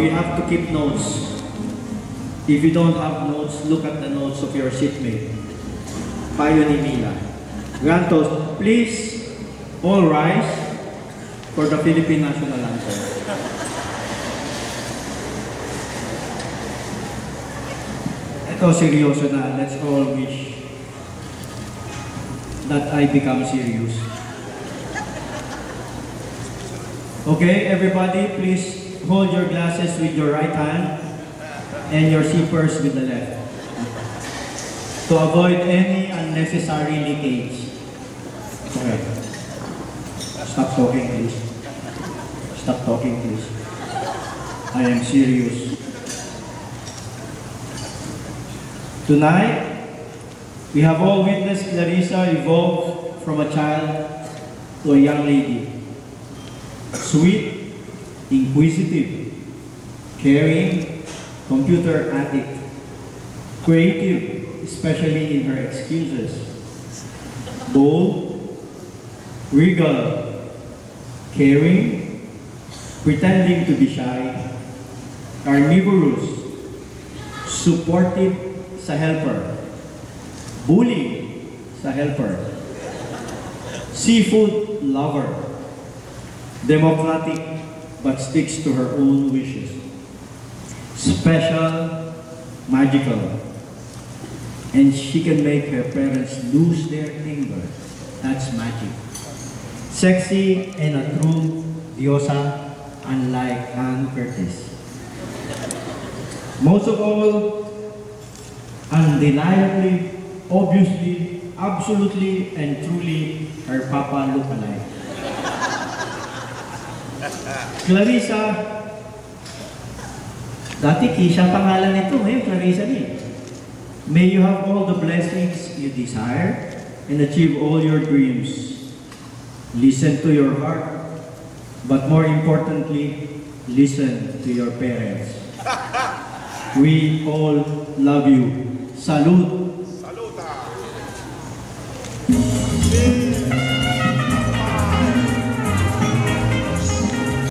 you have to keep notes. If you don't have notes, look at the notes of your seatmate. Payo ni Mila. Grand toast. Please, all rise for the Philippine National Anthem. Ito, seryoso na. Let's all wish that I become serious. Okay, everybody, please hold your glasses with your right hand and your sippers with the left to avoid any unnecessary leakage. Okay. Stop talking, please. Stop talking, please. I am serious. Tonight, we have all witnessed Clarissa evolve from a child to a young lady. Sweet, inquisitive, caring, computer addict, creative, especially in her excuses, bold, regal, caring, pretending to be shy, carnivorous, supportive sa helper, bullying sa helper, seafood lover, democratic but sticks to her own wishes, special, magical, and she can make her parents lose their anger. That's magic. Sexy and a true diosa, unlike Anne Curtis. Most of all, undeniably, obviously, absolutely, and truly her papa look-alike. Clarissa, dati Kisha pangalan nito, ngayon Clarissa din. May you have all the blessings you desire and achieve all your dreams. Listen to your heart, but more importantly, listen to your parents. We all love you. Salute!